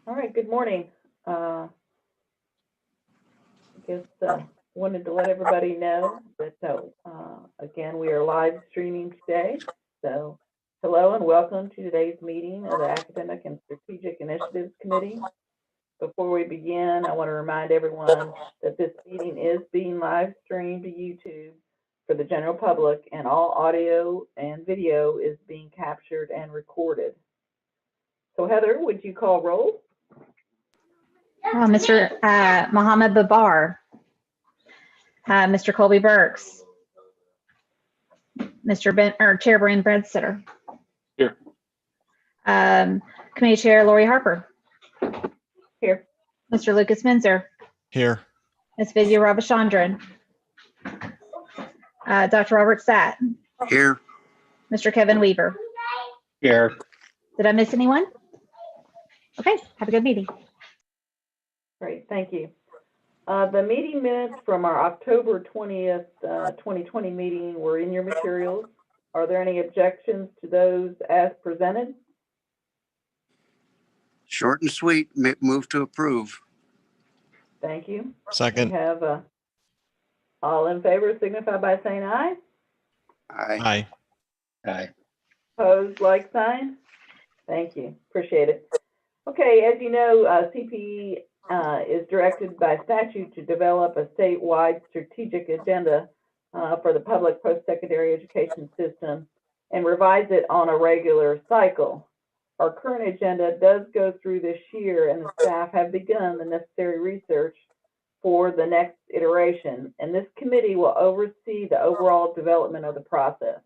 All right, good morning. I guess wanted to let everybody know that, again, we are live streaming today. So hello and welcome to today's meeting of the Academic and Strategic Initiatives Committee. Before we begin, I want to remind everyone that this meeting is being live streamed to YouTube for the general public, and all audio and video is being captured and recorded. So Heather, would you call roll? Mr. Mohammed Babar, Mr. Colby Burks, Chair Brian Bredsitter. Here. Committee Chair Lori Harper. Here. Mr. Lucas Minzer. Here. Ms. Vidya Ravichandran. Dr. Robert Satt. Here. Mr. Kevin Weaver. Here. Did I miss anyone? Okay, have a good meeting. Great, thank you. The meeting minutes from our October 20th, 2020 meeting were in your materials. Are there any objections to those as presented? Short and sweet, move to approve. Thank you. Second. We have all in favor signify by saying aye. Aye. Aye. Aye. Opposed, like sign. Thank you, appreciate it. Okay, as you know, CP is directed by statute to develop a statewide strategic agenda for the public post-secondary education system and revise it on a regular cycle. Our current agenda does go through this year, and the staff have begun the necessary research for the next iteration, and this committee will oversee the overall development of the process.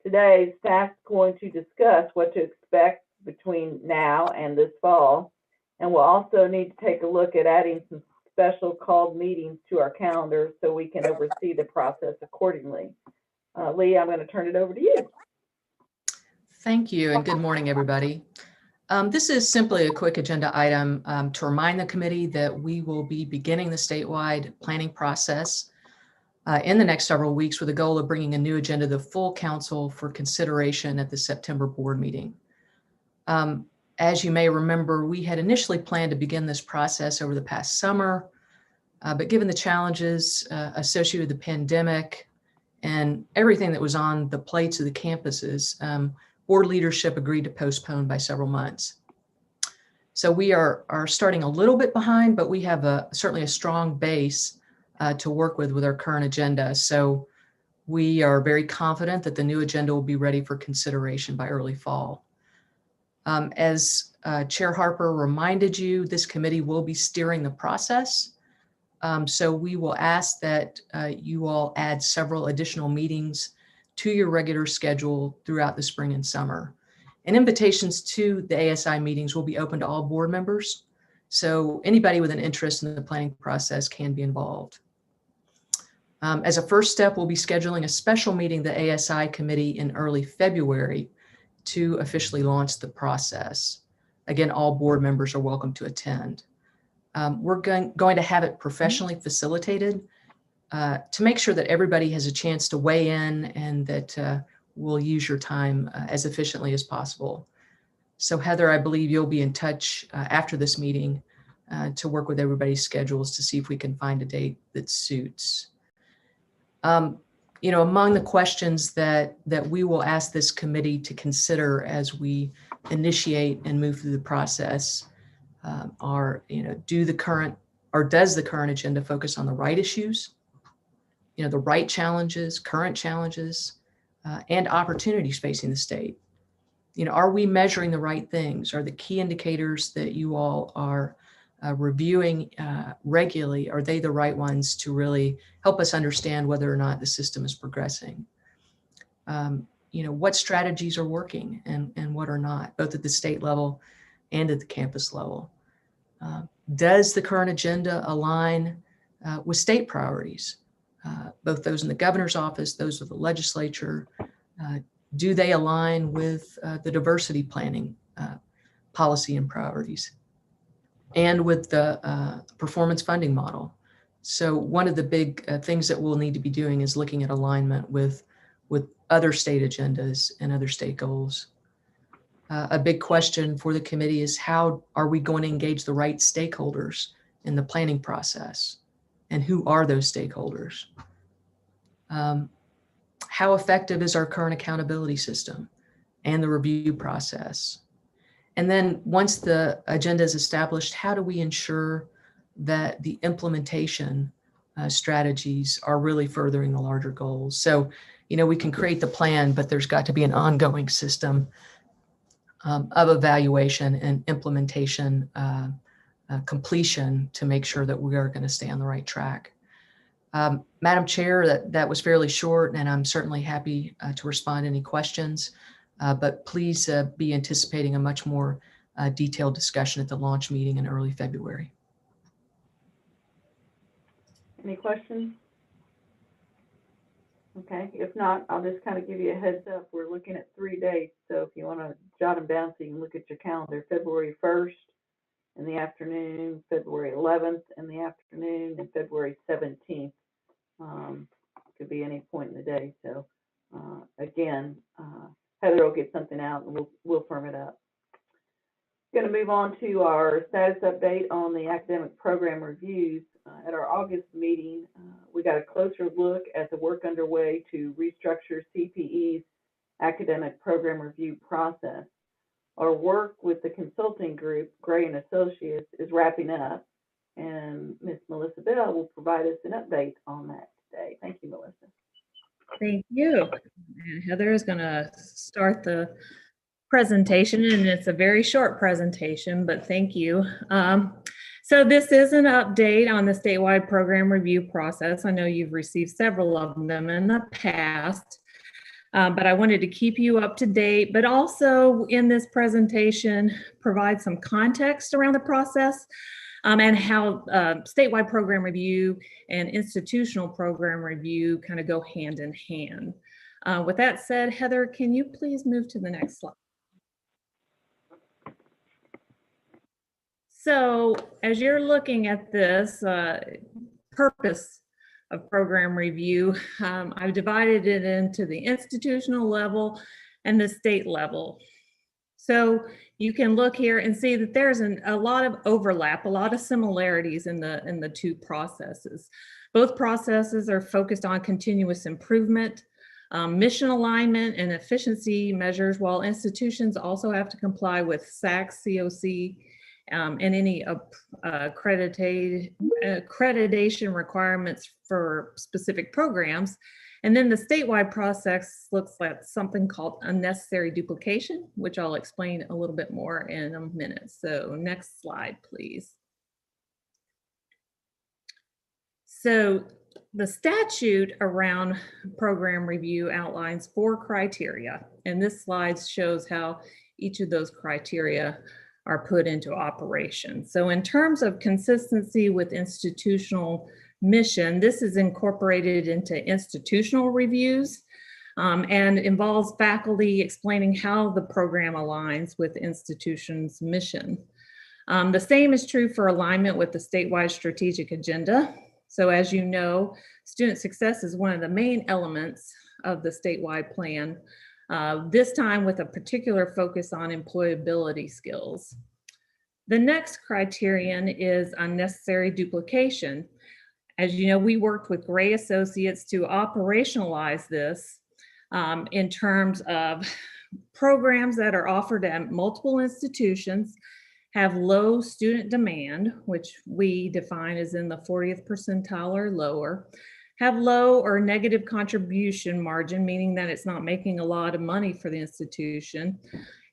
Today, staff is going to discuss what to expect between now and this fall, and we'll also need to take a look at adding some special called meetings to our calendar so we can oversee the process accordingly. Lee, I'm going to turn it over to you. Thank you, and good morning, everybody. This is simply a quick agenda item to remind the committee that we will be beginning the statewide planning process in the next several weeks with the goal of bringing a new agenda to the full council for consideration at the September board meeting. As you may remember, we had initially planned to begin this process over the past summer, but given the challenges associated with the pandemic and everything that was on the plates of the campuses, board leadership agreed to postpone by several months. So we are starting a little bit behind, but we have certainly a strong base to work with our current agenda. So we are very confident that the new agenda will be ready for consideration by early fall. As Chair Harper reminded you, this committee will be steering the process. So we will ask that you all add several additional meetings to your regular schedule throughout the spring and summer. And invitations to the ASI meetings will be open to all board members. So anybody with an interest in the planning process can be involved. As a first step, we'll be scheduling a special meeting, the ASI committee, in early February to officially launch the process. Again, all board members are welcome to attend. We're going to have it professionally facilitated to make sure that everybody has a chance to weigh in and that we'll use your time as efficiently as possible. So Heather, I believe you'll be in touch after this meeting to work with everybody's schedules to see if we can find a date that suits. You know, among the questions that we will ask this committee to consider as we initiate and move through the process are, you know, does the current agenda focus on the right issues, you know, the right challenges, current challenges, and opportunities facing the state? You know, are we measuring the right things? Are the key indicators that you all are reviewing regularly, are they the right ones to really help us understand whether or not the system is progressing? You know, what strategies are working and what are not, both at the state level and at the campus level? Does the current agenda align with state priorities, both those in the governor's office, those of the legislature? Do they align with the diversity planning policy and priorities, and with the performance funding model? So one of the big things that we'll need to be doing is looking at alignment with other state agendas and other state goals. A big question for the committee is how are we going to engage the right stakeholders in the planning process? And who are those stakeholders? How effective is our current accountability system and the review process? And then once the agenda is established, how do we ensure that the implementation strategies are really furthering the larger goals? So, we can create the plan, but there's got to be an ongoing system of evaluation and implementation completion to make sure that we are going to stay on the right track. Madam Chair, that was fairly short, and I'm certainly happy to respond to any questions, but please be anticipating a much more detailed discussion at the launch meeting in early February. Any questions? Okay, if not, I'll just kind of give you a heads up. We're looking at 3 dates, so if you want to jot them down so you can look at your calendar, February 1st in the afternoon, February 11th in the afternoon, and February 17th. Could be any point in the day. So again, Heather will get something out and we'll firm it up. Going to move on to our status update on the academic program reviews. At our August meeting, we got a closer look at the work underway to restructure CPE's academic program review process. Our work with the consulting group, Gray and Associates, is wrapping up, and Ms. Melissa Bell will provide us an update on that today. Thank you, Melissa. Thank you. And Heather is going to start the presentation, and it's a very short presentation, but thank you. So this is an update on the statewide program review process. I know you've received several of them in the past, but I wanted to keep you up to date, but also in this presentation, provide some context around the process and how statewide program review and institutional program review kind of go hand in hand. With that said, Heather, can you please move to the next slide? So as you're looking at this purpose of program review, I've divided it into the institutional level and the state level. So you can look here and see that there's a lot of overlap, a lot of similarities in the two processes. Both processes are focused on continuous improvement, mission alignment, and efficiency measures, while institutions also have to comply with SAC, COC, and any accreditation requirements for specific programs. And then the statewide process looks like something called unnecessary duplication, which I'll explain a little bit more in a minute. So next slide, please. So the statute around program review outlines 4 criteria, and this slide shows how each of those criteria are put into operation. So in terms of consistency with institutional mission, this is incorporated into institutional reviews and involves faculty explaining how the program aligns with the institution's mission. The same is true for alignment with the statewide strategic agenda. So as you know, student success is one of the main elements of the statewide plan, this time with a particular focus on employability skills. The next criterion is unnecessary duplication. As you know, we worked with Gray Associates to operationalize this in terms of programs that are offered at multiple institutions, have low student demand, which we define as in the 40th percentile or lower, have low or negative contribution margin, meaning that it's not making a lot of money for the institution.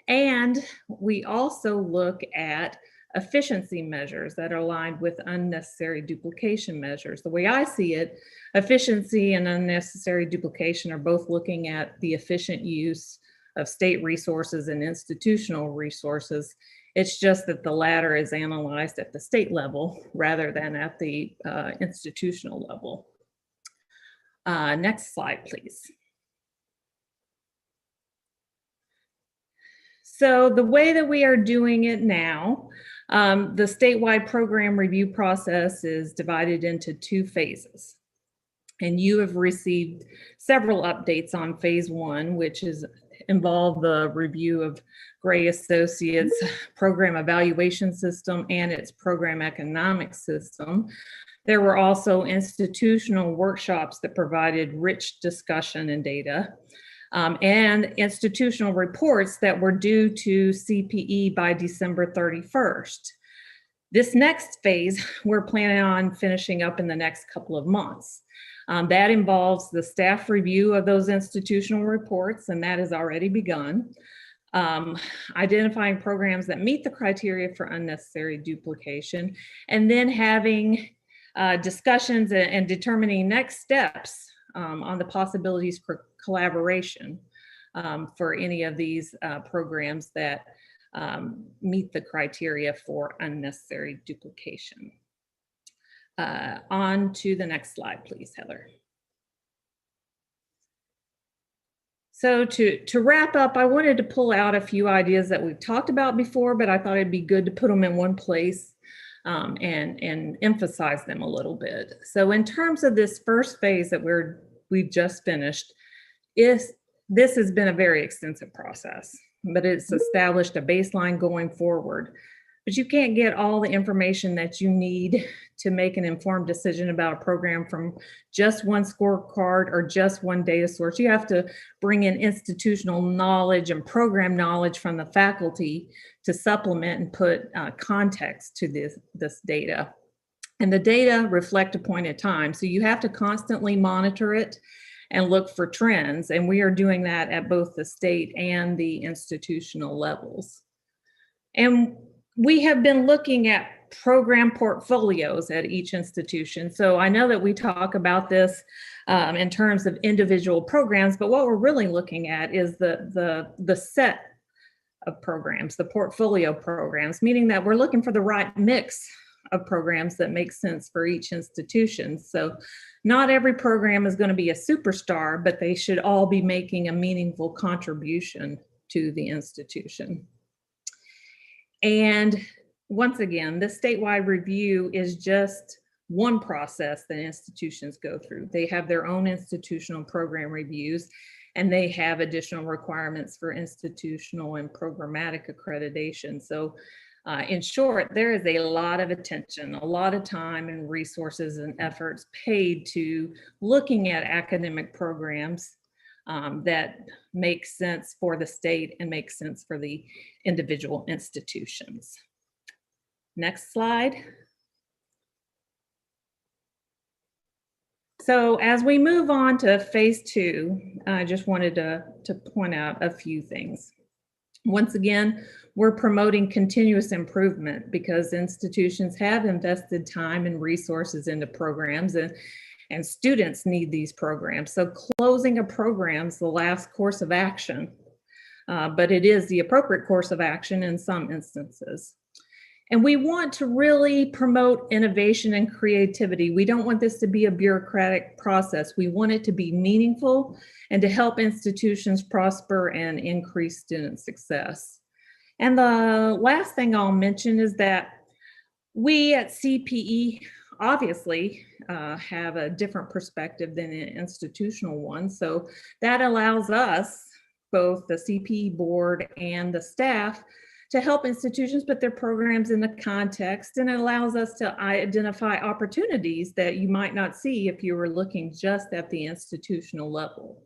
And we also look at efficiency measures that are aligned with unnecessary duplication measures. The way I see it, efficiency and unnecessary duplication are both looking at the efficient use of state resources and institutional resources. It's just that the latter is analyzed at the state level rather than at the institutional level. Next slide, please. So the way that we are doing it now, the statewide program review process is divided into 2 phases. And you have received several updates on phase 1, which is involved the review of Gray Associates program evaluation system and its program economic system. There were also institutional workshops that provided rich discussion and data, and institutional reports that were due to CPE by December 31st. This next phase, we're planning on finishing up in the next couple of months. That involves the staff review of those institutional reports, and that has already begun. Identifying programs that meet the criteria for unnecessary duplication, and then having discussions and determining next steps on the possibilities for collaboration for any of these programs that meet the criteria for unnecessary duplication. On to the next slide, please, Heather. So to wrap up, I wanted to pull out a few ideas that we've talked about before, but I thought it'd be good to put them in one place and emphasize them a little bit. So in terms of this first phase that we've just finished, this has been a very extensive process, but it's established a baseline going forward. But you can't get all the information that you need to make an informed decision about a program from just one scorecard or just one data source. You have to bring in institutional knowledge and program knowledge from the faculty to supplement and put context to this data. And the data reflect a point in time, so you have to constantly monitor it and look for trends. And we are doing that at both the state and the institutional levels. And we have been looking at program portfolios at each institution. So I know that we talk about this in terms of individual programs, but what we're really looking at is the set of programs, the portfolio programs, meaning that we're looking for the right mix of programs that make sense for each institution. So not every program is going to be a superstar, but they should all be making a meaningful contribution to the institution. And once again, the statewide review is just one process that institutions go through. They have their own institutional program reviews, and they have additional requirements for institutional and programmatic accreditation. So in short, there is a lot of attention, a lot of time and resources and efforts paid to looking at academic programs that make sense for the state and make sense for the individual institutions. Next slide. So as we move on to phase two, I just wanted to point out a few things. Once again, we're promoting continuous improvement because institutions have invested time and resources into programs, and students need these programs. So closing a program is the last course of action, but it is the appropriate course of action in some instances. And we want to really promote innovation and creativity. We don't want this to be a bureaucratic process. We want it to be meaningful and to help institutions prosper and increase student success. And the last thing I'll mention is that we at CPE obviously have a different perspective than an institutional one. So that allows us, both the CPE board and the staff, to help institutions put their programs in the context, and it allows us to identify opportunities that you might not see if you were looking just at the institutional level.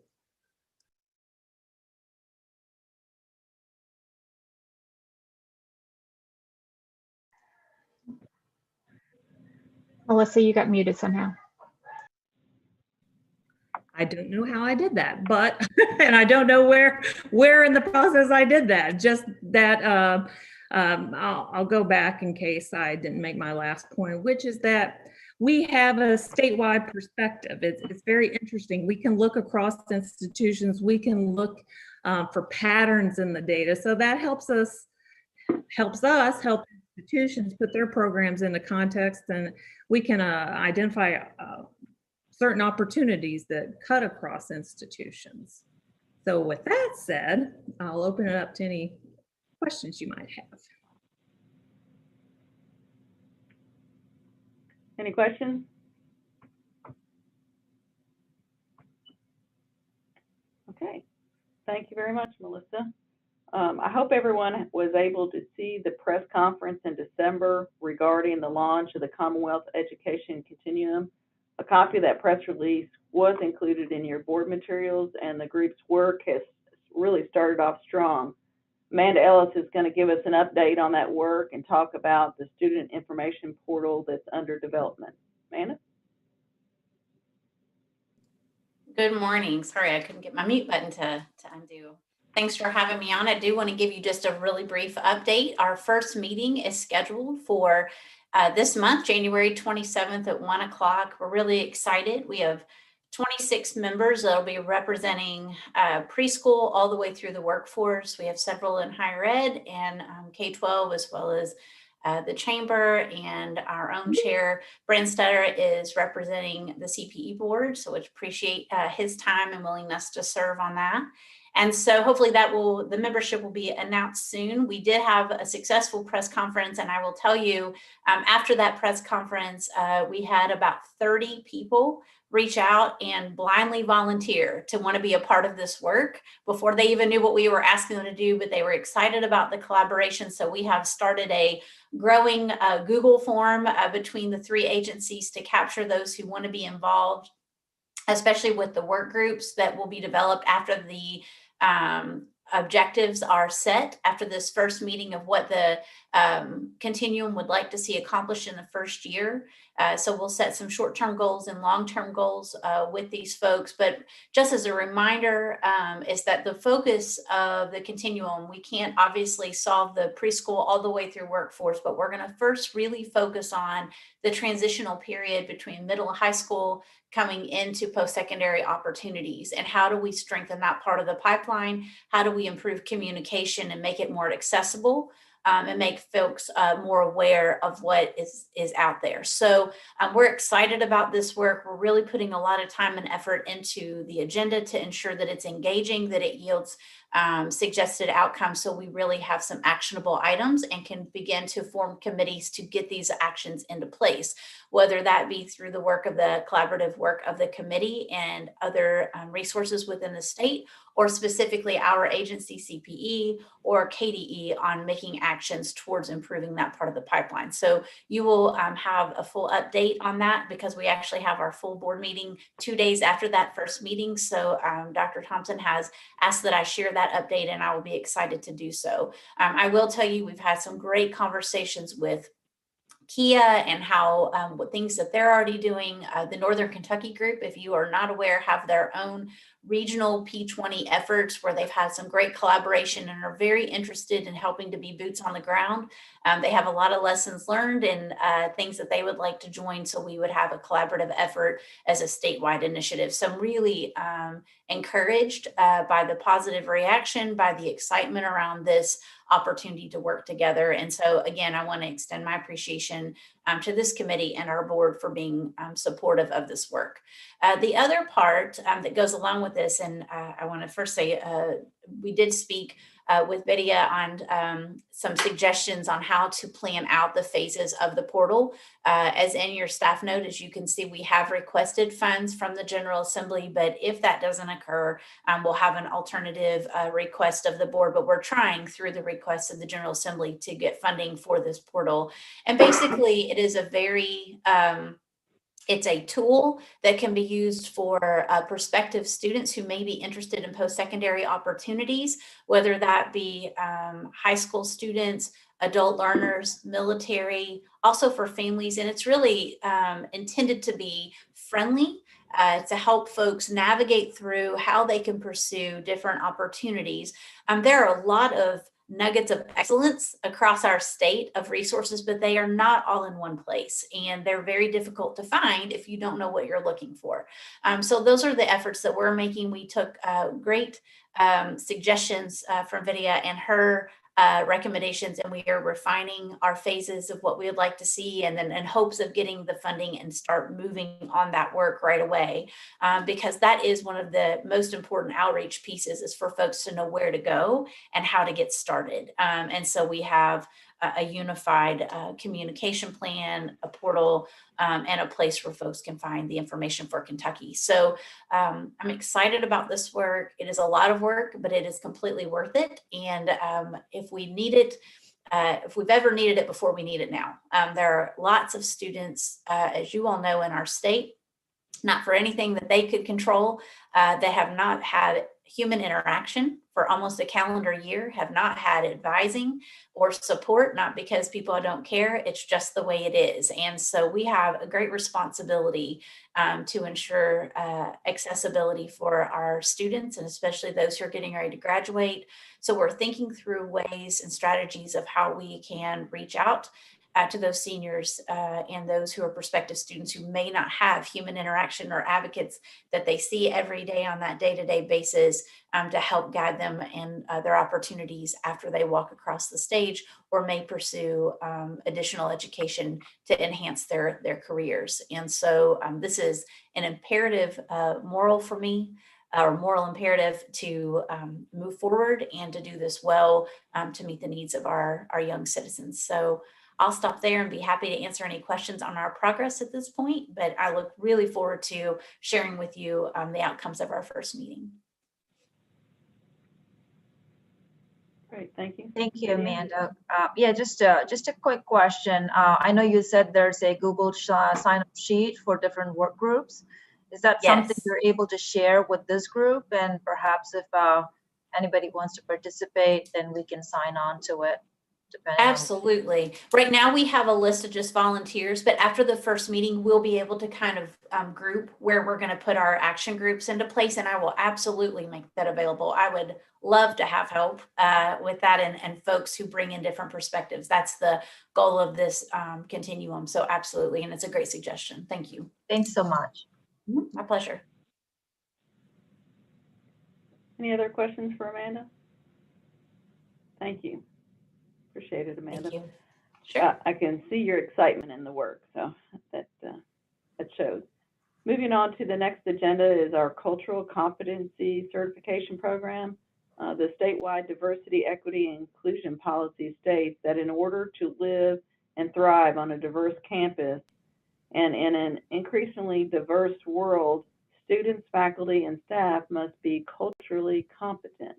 Melissa, you got muted somehow. I don't know how I did that, but, and I don't know where in the process I did that. Just that I'll go back in case I didn't make my last point, which is that we have a statewide perspective. It's very interesting. We can look across institutions. We can look for patterns in the data. So that helps us help institutions put their programs into context, and we can identify certain opportunities that cut across institutions. So with that said, I'll open it up to any questions you might have. Any questions? Okay, thank you very much, Melissa. I hope everyone was able to see the press conference in December regarding the launch of the Commonwealth Education Continuum. A copy of that press release was included in your board materials, and the group's work has really started off strong. Amanda Ellis is going to give us an update on that work and talk about the student information portal that's under development. Amanda? Good morning. Sorry, I couldn't get my mute button to undo. Thanks for having me on. I do want to give you just a really brief update. Our first meeting is scheduled for this month, January 27th at 1 o'clock. We're really excited. We have 26 members that'll be representing preschool all the way through the workforce. We have several in higher ed and K-12, as well as the chamber, and our own chair, Brent Stutter, is representing the CPE board. So we appreciate his time and willingness to serve on that. And so hopefully the membership will be announced soon. We did have a successful press conference, and I will tell you, after that press conference, we had about 30 people reach out and blindly volunteer to want to be a part of this work before they even knew what we were asking them to do, but they were excited about the collaboration. So we have started a growing Google form between the three agencies to capture those who want to be involved, especially with the work groups that will be developed after the objectives are set after this first meeting of what the continuum would like to see accomplished in the first year. So we'll set some short-term goals and long-term goals with these folks. But just as a reminder, is that the focus of the continuum, we can't obviously solve the preschool all the way through workforce, but we're going to first really focus on the transitional period between middle and high school coming into post-secondary opportunities, and how do we strengthen that part of the pipeline? How do we improve communication and make it more accessible? And make folks more aware of what is out there. So we're excited about this work. We're really putting a lot of time and effort into the agenda to ensure that it's engaging, that it yields suggested outcomes, so we really have some actionable items and can begin to form committees to get these actions into place, whether that be through the work of the collaborative work of the committee and other resources within the state, or specifically our agency CPE or KDE on making actions towards improving that part of the pipeline. So you will have a full update on that, because we actually have our full board meeting 2 days after that first meeting. So Dr. Thompson has asked that I share that update, and I will be excited to do so. I will tell you, we've had some great conversations with Kia and how what things that they're already doing. The Northern Kentucky group, if you are not aware, have their own regional P20 efforts where they've had some great collaboration and are very interested in helping to be boots on the ground. They have a lot of lessons learned and things that they would like to join, so we would have a collaborative effort as a statewide initiative. So I'm really encouraged by the positive reaction, by the excitement around this opportunity to work together. And so again, I want to extend my appreciation to this committee and our board for being supportive of this work. The other part that goes along with this, and I want to first say we did speak with Vidya on some suggestions on how to plan out the phases of the portal. As in your staff note, as you can see, we have requested funds from the General Assembly, but if that doesn't occur, we'll have an alternative request of the board, but we're trying through the request of the General Assembly to get funding for this portal. And basically it is a very, it's a tool that can be used for prospective students who may be interested in post-secondary opportunities, whether that be high school students, adult learners, military, also for families. And it's really intended to be friendly to help folks navigate through how they can pursue different opportunities. There are a lot of nuggets of excellence across our state of resources, but they are not all in one place, and they're very difficult to find if you don't know what you're looking for. So those are the efforts that we're making. We took great suggestions from Vidya and her recommendations, and we are refining our phases of what we would like to see, and then in hopes of getting the funding and start moving on that work right away, because that is one of the most important outreach pieces, is for folks to know where to go and how to get started. And so we have a unified communication plan, a portal, and a place where folks can find the information for Kentucky. So I'm excited about this work. It is a lot of work, but it is completely worth it. And if we need it, if we've ever needed it before, we need it now. There are lots of students, as you all know, in our state, not for anything that they could control, they have not had human interaction for almost a calendar year, have not had advising or support, not because people don't care, it's just the way it is. And so we have a great responsibility to ensure accessibility for our students, and especially those who are getting ready to graduate. So we're thinking through ways and strategies of how we can reach out to those seniors and those who are prospective students who may not have human interaction or advocates that they see every day on that day-to-day basis to help guide them in their opportunities after they walk across the stage or may pursue additional education to enhance their careers. And so this is an imperative moral for me, or moral imperative to move forward and to do this well to meet the needs of our young citizens. So I'll stop there and be happy to answer any questions on our progress at this point, but I look really forward to sharing with you the outcomes of our first meeting. Great, thank you. Thank you, Amanda. Yeah, just a quick question. I know you said there's a Google sign-up sheet for different work groups. Is that something Yes. you're able to share with this group? And perhaps if anybody wants to participate, then we can sign on to it. Absolutely. Right now we have a list of just volunteers, but after the first meeting, we'll be able to kind of group where we're going to put our action groups into place, and I will absolutely make that available. I would love to have help with that and folks who bring in different perspectives. That's the goal of this continuum. So absolutely. And it's a great suggestion. Thank you. Thanks so much. My pleasure. Any other questions for Amanda? Thank you. Appreciate it, Amanda. Thank you. Sure. I can see your excitement in the work, so that shows. Moving on to the next agenda is our Cultural Competency Certification Program. The statewide diversity, equity, and inclusion policy states that in order to live and thrive on a diverse campus and in an increasingly diverse world, students, faculty, and staff must be culturally competent.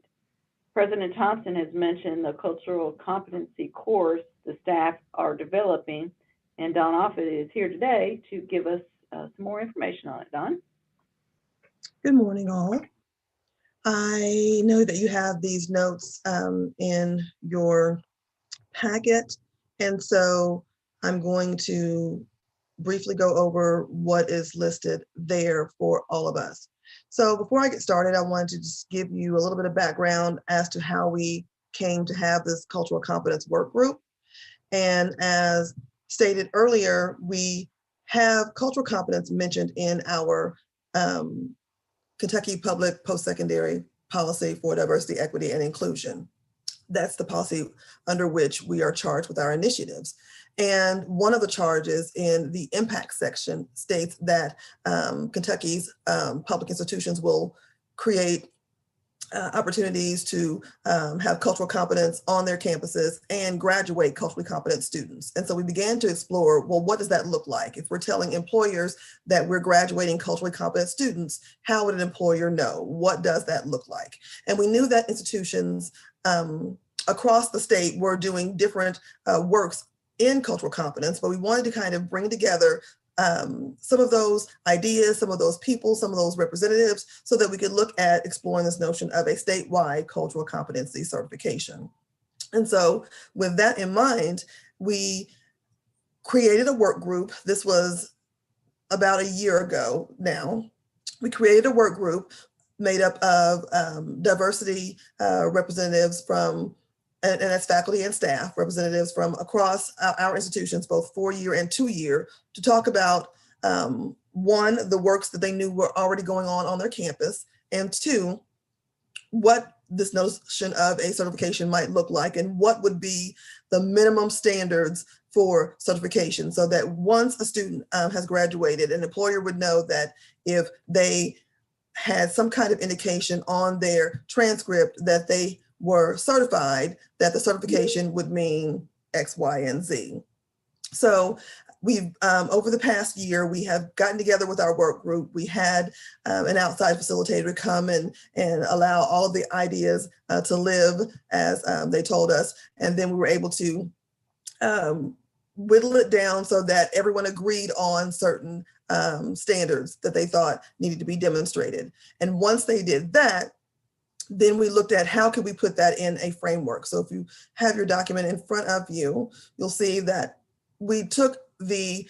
President Thompson has mentioned the cultural competency course the staff are developing, and Don Offit is here today to give us some more information on it. Don? Good morning, all. I know that you have these notes in your packet, and so I'm going to briefly go over what is listed there for all of us. So before I get started, I wanted to just give you a little bit of background as to how we came to have this cultural competence work group. And as stated earlier, we have cultural competence mentioned in our Kentucky Public Post-Secondary Policy for Diversity, Equity, and Inclusion. That's the policy under which we are charged with our initiatives. And one of the charges in the impact section states that Kentucky's public institutions will create opportunities to have cultural competence on their campuses and graduate culturally competent students. And so we began to explore, well, what does that look like? If we're telling employers that we're graduating culturally competent students, how would an employer know? What does that look like? And we knew that institutions across the state were doing different works in cultural competence, but we wanted to kind of bring together some of those ideas, some of those people, some of those representatives, so that we could look at exploring this notion of a statewide cultural competency certification. And so with that in mind, we created a work group. This was about a year ago now. We created a work group made up of diversity representatives from and that's faculty and staff, representatives from across our institutions, both 4-year and 2-year, to talk about, one, the works that they knew were already going on their campus, and two, what this notion of a certification might look like and what would be the minimum standards for certification, so that once a student has graduated, an employer would know that if they had some kind of indication on their transcript that they were certified, that the certification would mean X, Y, and Z. So we've, over the past year, we have gotten together with our work group. We had an outside facilitator come and allow all of the ideas to live as they told us. And then we were able to whittle it down so that everyone agreed on certain standards that they thought needed to be demonstrated. And once they did that, then we looked at how could we put that in a framework. So if you have your document in front of you, you'll see that we took the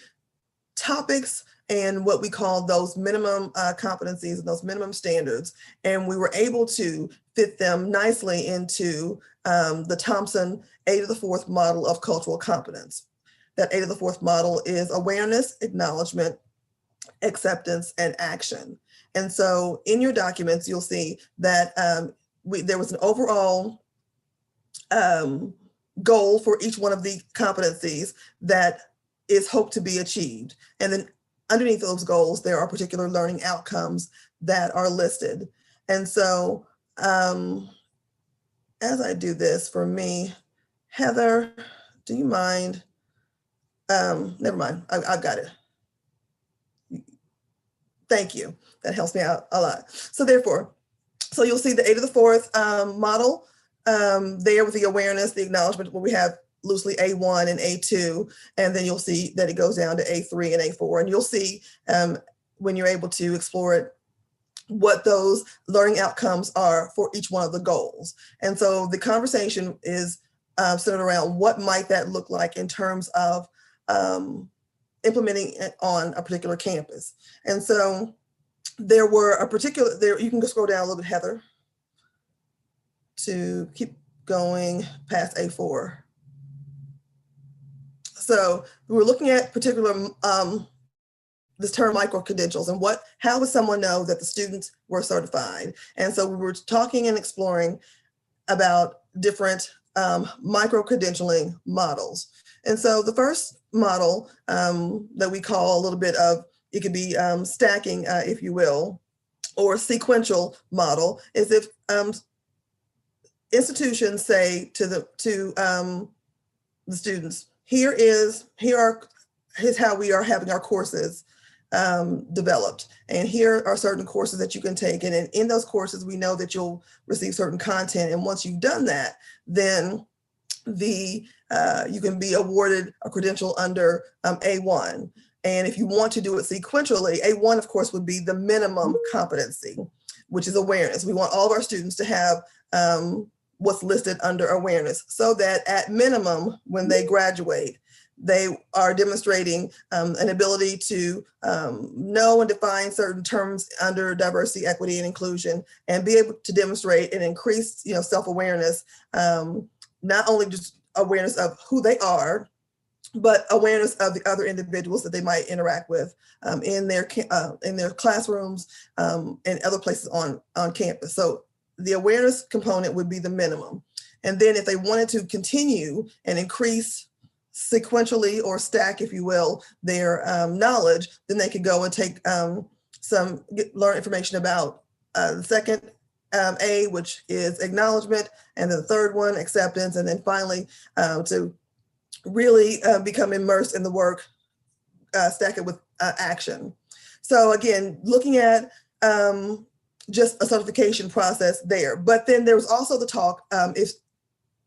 topics and what we call those minimum competencies and those minimum standards, and we were able to fit them nicely into the Thompson 8 to the 4th model of cultural competence. That 8 to the 4th model is awareness, acknowledgement, acceptance, and action. And so in your documents, you'll see that there was an overall goal for each one of the competencies that is hoped to be achieved. And then underneath those goals, there are particular learning outcomes that are listed. And so as I do this for me, Heather, do you mind? Never mind, I've got it. Thank you. That helps me out a lot. So therefore, so you'll see the 8 to the 4th model there with the awareness, the acknowledgement, where we have loosely A1 and A2, and then you'll see that it goes down to A3 and A4. And you'll see when you're able to explore it, what those learning outcomes are for each one of the goals. And so the conversation is centered around what might that look like in terms of implementing it on a particular campus. And so there were a particular, you can go scroll down a little bit, Heather, to keep going past A4. So we were looking at particular, this term micro-credentials and how would someone know that the students were certified? And so we were talking and exploring about different micro-credentialing models. And so the first model that we call a little bit of, it could be stacking, if you will, or sequential model, is if institutions say to the students, here's how we are having our courses developed, and here are certain courses that you can take, and in those courses we know that you'll receive certain content, and once you've done that, then you can be awarded a credential under A1. And if you want to do it sequentially, A1 of course would be the minimum competency, which is awareness. We want all of our students to have what's listed under awareness, so that at minimum, when they graduate, they are demonstrating an ability to know and define certain terms under diversity, equity, and inclusion, and be able to demonstrate an increased, self-awareness, not only just awareness of who they are, but awareness of the other individuals that they might interact with in their classrooms and other places on campus. So the awareness component would be the minimum. And then if they wanted to continue and increase sequentially or stack, if you will, their knowledge, then they could go and take learn information about the second A, which is acknowledgement, and then the third one, acceptance, and then finally to really become immersed in the work, stack it with action. So again, looking at just a certification process there. But then there was also the talk if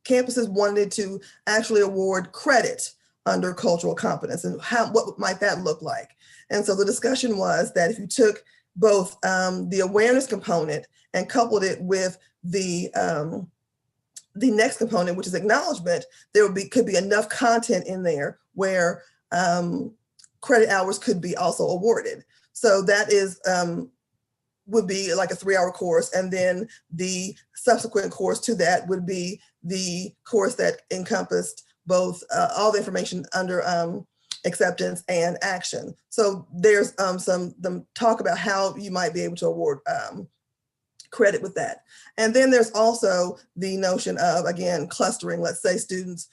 campuses wanted to actually award credit under cultural competence, and what might that look like? And so the discussion was that if you took both the awareness component and coupled it with the next component, which is acknowledgement, there could be enough content in there where credit hours could be also awarded. So that is would be like a 3-hour course, and then the subsequent course to that would be the course that encompassed both all the information under acceptance and action. So there's some talk about how you might be able to award credit with that. And then there's also the notion of, again, clustering. Let's say students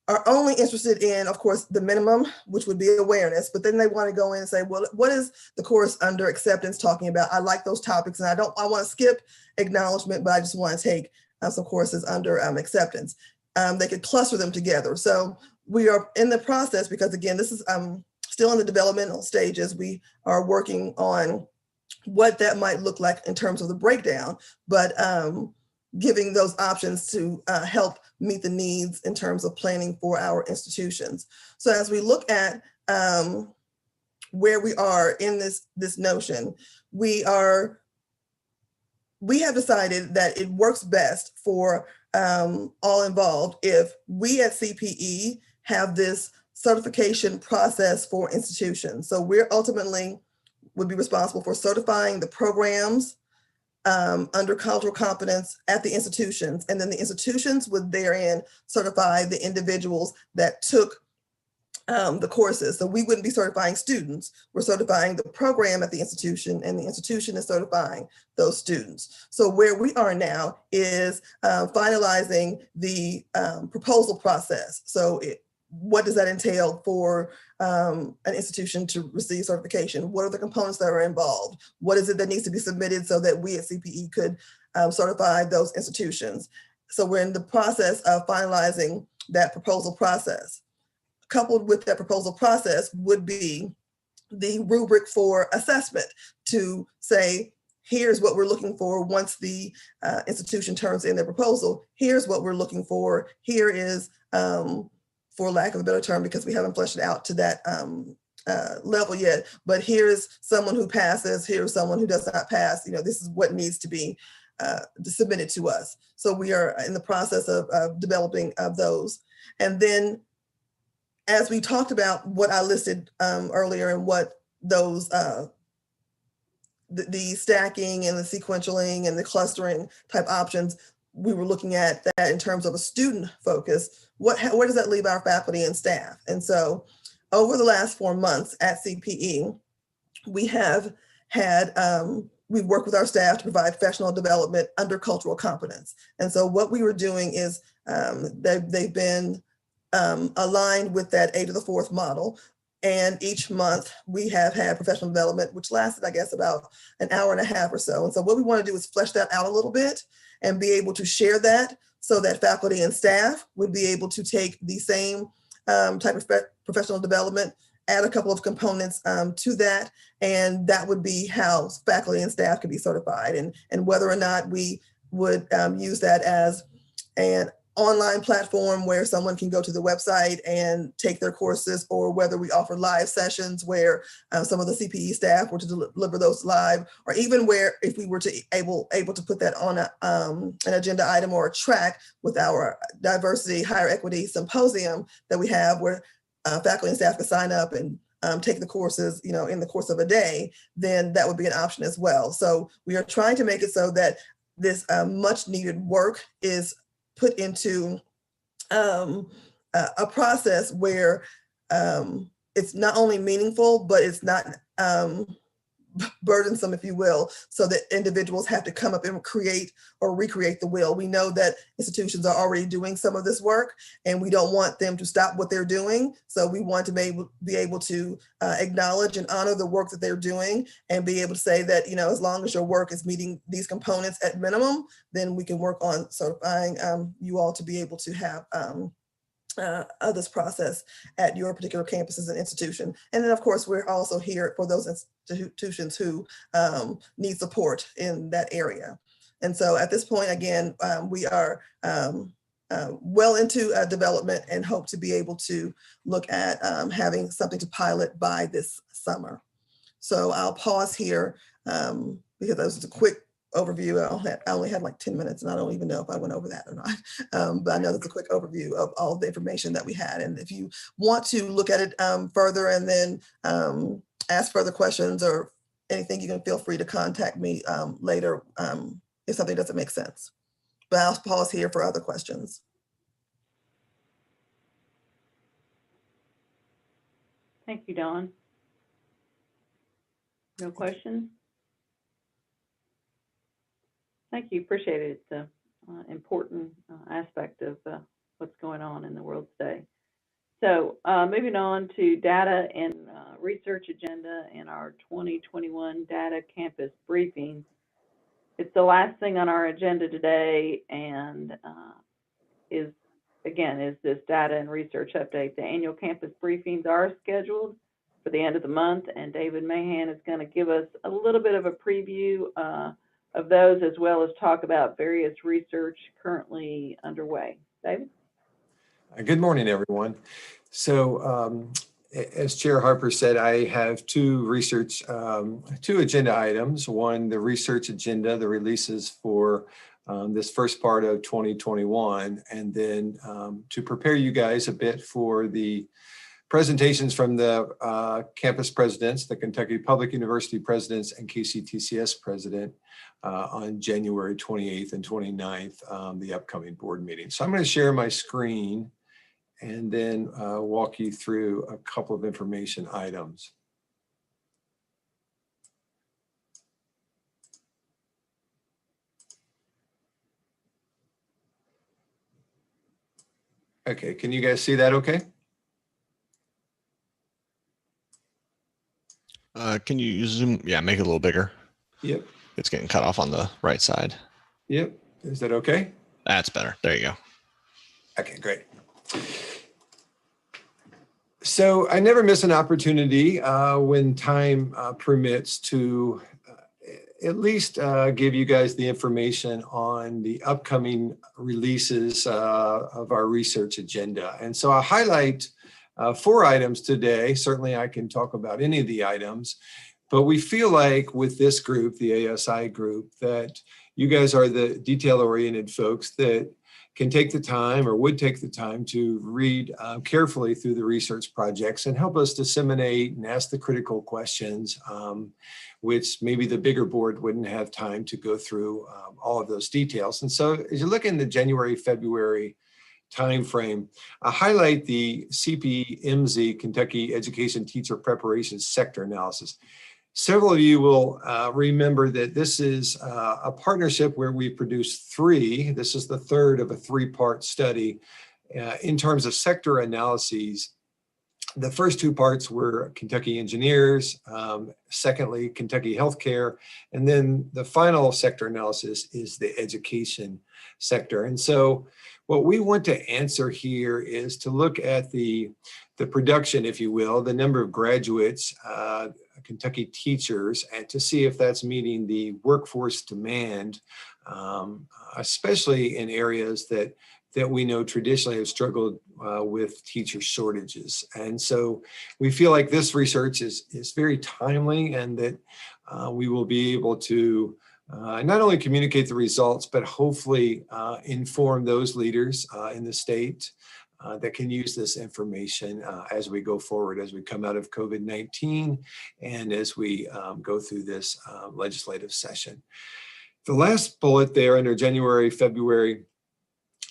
are only interested in, of course, the minimum, which would be awareness, but then they want to go in and say, well, what is the course under acceptance talking about? I like those topics, and I want to skip acknowledgement, but I just want to take some courses under acceptance. They could cluster them together. So we are in the process, because again, this is still in the developmental stages. We are working on what that might look like in terms of the breakdown, but giving those options to help meet the needs in terms of planning for our institutions. So as we look at where we are in this notion, we have decided that it works best for all involved if we at CPE have this certification process for institutions. So we're ultimately would be responsible for certifying the programs under cultural competence at the institutions. And then the institutions would therein certify the individuals that took the courses. So we wouldn't be certifying students. We're certifying the program at the institution, and the institution is certifying those students. So where we are now is finalizing the proposal process. So what does that entail for an institution to receive certification? What are the components that are involved? What is it that needs to be submitted so that we at CPE could certify those institutions? So we're in the process of finalizing that proposal process. Coupled with that proposal process would be the rubric for assessment to say, here's what we're looking for once the institution turns in their proposal. Here's what we're looking for. Here is, for lack of a better term, because we haven't fleshed it out to that level yet, but here's someone who passes, here's someone who does not pass. This is what needs to be submitted to us. So we are in the process of developing those. And then, as we talked about what I listed earlier and what those, the stacking and the sequentialing and the clustering type options, we were looking at that in terms of a student focus. Where does that leave our faculty and staff? And so over the last 4 months at CPE, we have had, we've worked with our staff to provide professional development under cultural competence. And so what we were doing is they've been aligned with that 8 to the 4th model. And each month we have had professional development, which lasted, I guess, about an hour and a half or so. And so what we want to do is flesh that out a little bit and be able to share that so that faculty and staff would be able to take the same type of professional development, add a couple of components to that. And that would be how faculty and staff can be certified, and whether or not we would use that as an online platform where someone can go to the website and take their courses, or whether we offer live sessions where some of the CPE staff were to deliver those live, or even where if we were to able to put that on an agenda item or a track with our diversity, higher equity symposium that we have, where faculty and staff can sign up and take the courses, in the course of a day, then that would be an option as well. So we are trying to make it so that this much needed work is put into a process where it's not only meaningful, but it's not burdensome, if you will, so that individuals have to come up and create or recreate the wheel. We know that institutions are already doing some of this work, and we don't want them to stop what they're doing. So we want to be able to acknowledge and honor the work that they're doing, and be able to say that, as long as your work is meeting these components at minimum, then we can work on certifying you all to be able to have this process at your particular campuses and institution. And then, of course, we're also here for those institutions who need support in that area. And so at this point, again, we are well into development and hope to be able to look at having something to pilot by this summer. So I'll pause here because that was a quick overview. I only had like 10 minutes, and I don't even know if I went over that or not. But I know that's a quick overview of all the information that we had. And if you want to look at it further and then ask further questions or anything, you can feel free to contact me later if something doesn't make sense. But I'll pause here for other questions. Thank you, Dawn. No questions? Thank you, appreciate it. It's an important aspect of what's going on in the world today. So moving on to data and research agenda in our 2021 Data Campus Briefing. It's the last thing on our agenda today, and is again, is this data and research update. The annual campus briefings are scheduled for the end of the month, and David Mahan is going to give us a little bit of a preview of those, as well as talk about various research currently underway. David? Good morning, everyone. So as Chair Harper said, I have two agenda items. One, the research agenda, the releases for this first part of 2021, and then to prepare you guys a bit for the presentations from the campus presidents, the Kentucky Public University presidents and Kctcs president on January 28th and 29th, the upcoming board meeting. So I'm going to share my screen and then walk you through a couple of information items. Okay, can you guys see that okay? Can you zoom? Yeah, make it a little bigger. Yep. It's getting cut off on the right side. Yep. Is that okay? That's better. There you go. Okay, great. So I never miss an opportunity when time permits to at least give you guys the information on the upcoming releases of our research agenda. And so I'll highlight 4 items today. Certainly I can talk about any of the items, but we feel like with this group, the ASI group, that you guys are the detail-oriented folks that can take the time or would take the time to read carefully through the research projects and help us disseminate and ask the critical questions, which maybe the bigger board wouldn't have time to go through all of those details. And so as you look in the January, February timeframe, I highlight the Cpmz, Kentucky Education Teacher Preparation Sector Analysis. Several of you will remember that this is a partnership where we produced 3. This is the third of a 3-part study in terms of sector analyses. The first 2 parts were Kentucky engineers, secondly, Kentucky healthcare, and then the final sector analysis is the education sector. And so what we want to answer here is to look at the production, if you will, the number of graduates, Kentucky teachers, and to see if that's meeting the workforce demand, especially in areas that we know traditionally have struggled with teacher shortages. And so we feel like this research is very timely, and that we will be able to not only communicate the results, but hopefully inform those leaders in the state that can use this information as we go forward, as we come out of COVID-19 and as we go through this legislative session. The last bullet there under January, February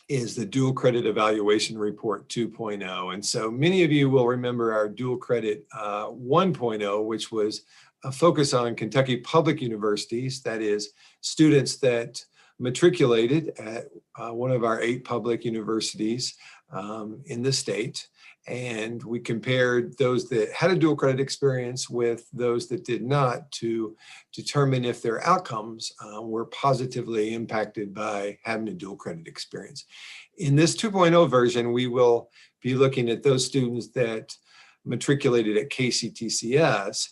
is the Dual Credit Evaluation Report 2.0. And so many of you will remember our Dual Credit 1.0, which was a focus on Kentucky public universities, that is, students that matriculated at one of our 8 public universities in the state. And we compared those that had a dual credit experience with those that did not to determine if their outcomes were positively impacted by having a dual credit experience. In this 2.0 version, we will be looking at those students that matriculated at Kctcs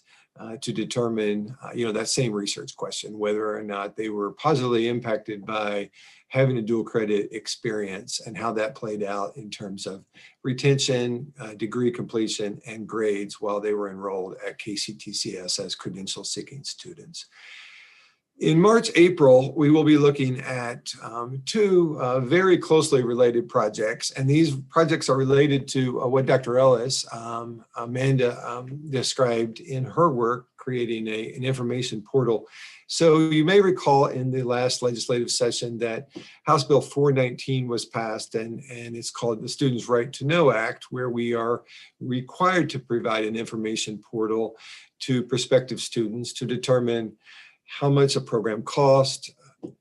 to determine, that same research question, whether or not they were positively impacted by having a dual credit experience and how that played out in terms of retention, degree completion, and grades while they were enrolled at Kctcs as credential seeking students. In March, April, we will be looking at 2 very closely related projects, and these projects are related to what Dr. Ellis, Amanda, described in her work, creating an information portal. So you may recall in the last legislative session that House Bill 419 was passed, and it's called the Students' Right to Know Act, where we are required to provide an information portal to prospective students to determine how much a program costs,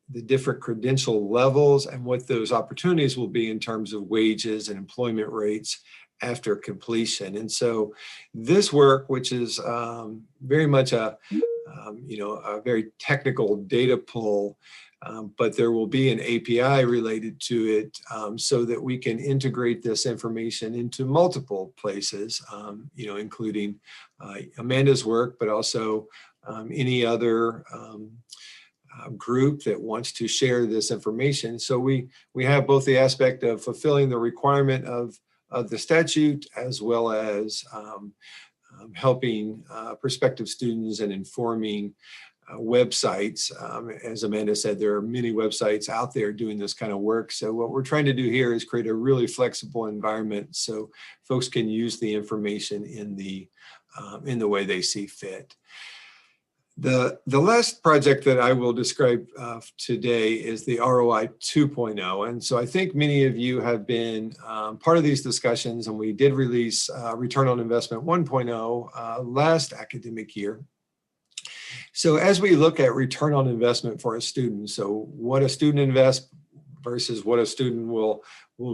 the different credential levels, and what those opportunities will be in terms of wages and employment rates after completion. And so this work, which is very much a very technical data pull, but there will be an API related to it so that we can integrate this information into multiple places, including Amanda's work, but also any other group that wants to share this information. So we have both the aspect of fulfilling the requirement of the statute, as well as helping prospective students and informing websites. As Amanda said, there are many websites out there doing this kind of work. So what we're trying to do here is create a really flexible environment so folks can use the information in the way they see fit. The last project that I will describe today is the ROI 2.0. And so I think many of you have been part of these discussions, and we did release Return on Investment 1.0 last academic year. So as we look at return on investment for a student, so what a student invests versus what a student will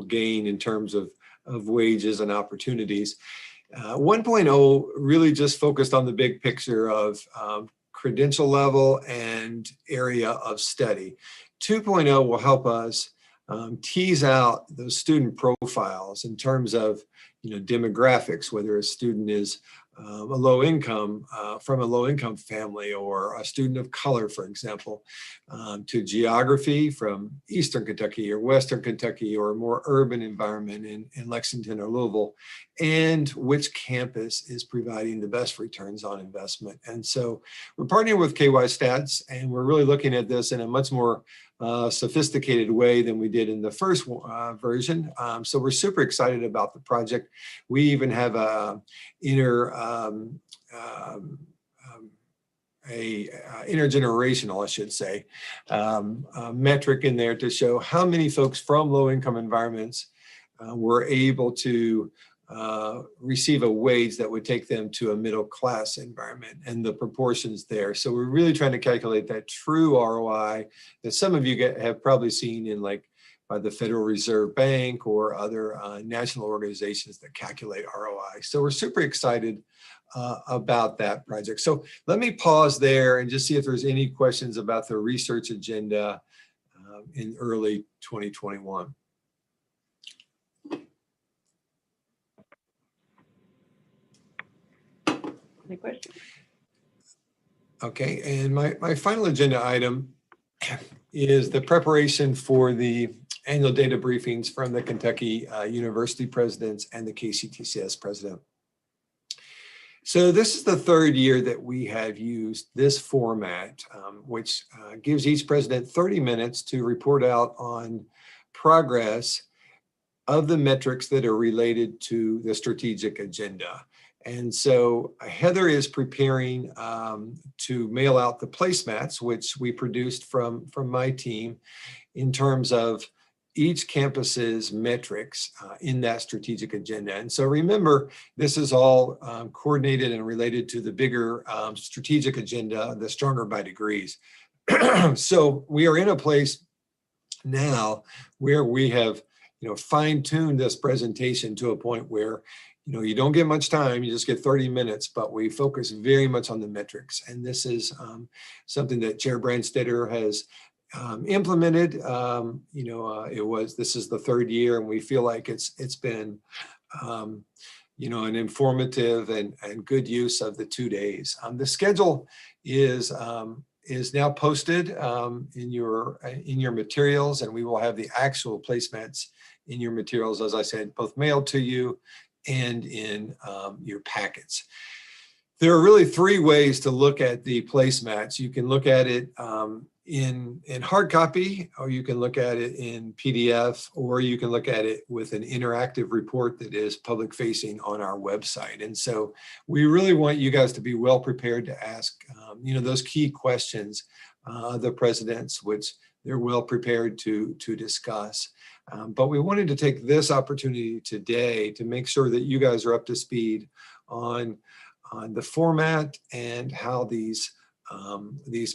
gain in terms of wages and opportunities, 1.0 really just focused on the big picture of credential level and area of study. 2.0 will help us tease out those student profiles in terms of demographics, whether a student is from a low income family, or a student of color, for example, to geography from Eastern Kentucky or Western Kentucky, or a more urban environment in Lexington or Louisville, and which campus is providing the best returns on investment. And so we're partnering with KY Stats, and we're really looking at this in a much more sophisticated way than we did in the first version. So we're super excited about the project. We even have a intergenerational, I should say, metric in there to show how many folks from low-income environments were able to receive a wage that would take them to a middle-class environment, and the proportions there. So we're really trying to calculate that true ROI that some of you have probably seen in by the Federal Reserve Bank or other national organizations that calculate ROI. So we're super excited about that project. So let me pause there and just see if there's any questions about the research agenda in early 2021. Any questions? Okay, and my final agenda item is the preparation for the annual data briefings from the Kentucky University presidents and the Kctcs president. So this is the third year that we have used this format, which gives each president 30 minutes to report out on progress of the metrics that are related to the strategic agenda. And so Heather is preparing to mail out the placemats, which we produced from my team, in terms of each campus's metrics in that strategic agenda. And so remember, this is all coordinated and related to the bigger strategic agenda, the Stronger by Degrees. So we are in a place now where we have fine-tuned this presentation to a point where you don't get much time, you just get 30 minutes, but we focus very much on the metrics. And this is something that Chair Brandstetter has implemented. This is the third year, and we feel like it's been, an informative and good use of the 2 days. The schedule is now posted in your materials, and we will have the actual placemats in your materials, as I said, both mailed to you and in your packets. There are really three ways to look at the placemats. You can look at it in hard copy, or you can look at it in PDF, or you can look at it with an interactive report that is public facing on our website. And so we really want you guys to be well prepared to ask those key questions the presidents, which they're well prepared to discuss. But we wanted to take this opportunity today to make sure that you guys are up to speed on the format and how these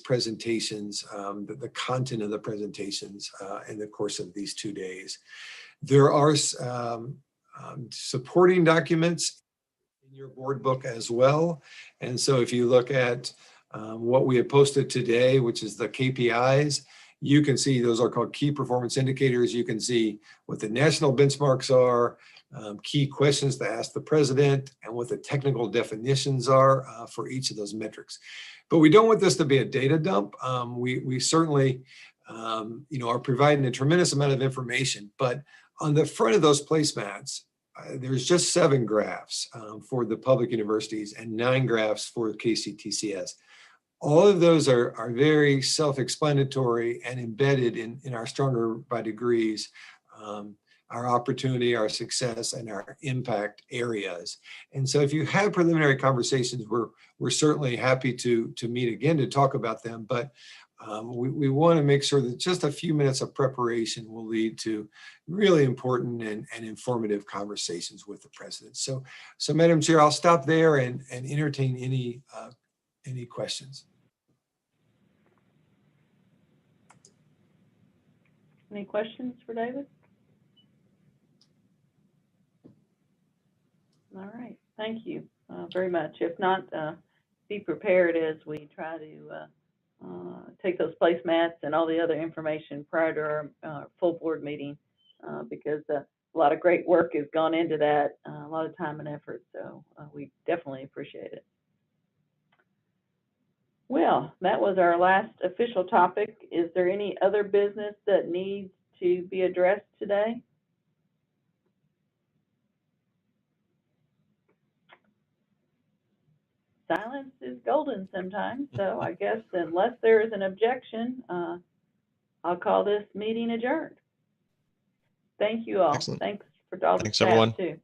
presentations, the content of the presentations in the course of these 2 days. There are supporting documents in your board book as well. And so if you look at what we have posted today, which is the KPIs, you can see those are called key performance indicators. You can see what the national benchmarks are, key questions to ask the president, and what the technical definitions are for each of those metrics. But we don't want this to be a data dump. We certainly are providing a tremendous amount of information, but on the front of those placemats, there's just 7 graphs for the public universities and 9 graphs for Kctcs. All of those are very self-explanatory and embedded in our Stronger by Degrees, our opportunity, our success, and our impact areas. And so if you have preliminary conversations, we're certainly happy to meet again to talk about them, but we want to make sure that just a few minutes of preparation will lead to really important and informative conversations with the president. So Madam Chair, I'll stop there and entertain any questions. Any questions for David? All right, thank you very much. If not, be prepared as we try to take those placemats and all the other information prior to our full board meeting, because a lot of great work has gone into that, a lot of time and effort, so we definitely appreciate it. Well, that was our last official topic. Is there any other business that needs to be addressed today? Silence is golden sometimes, so I guess unless there is an objection, I'll call this meeting adjourned. Thank you all. Excellent. Thanks for all the Thanks, staff everyone. too.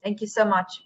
Thank you so much.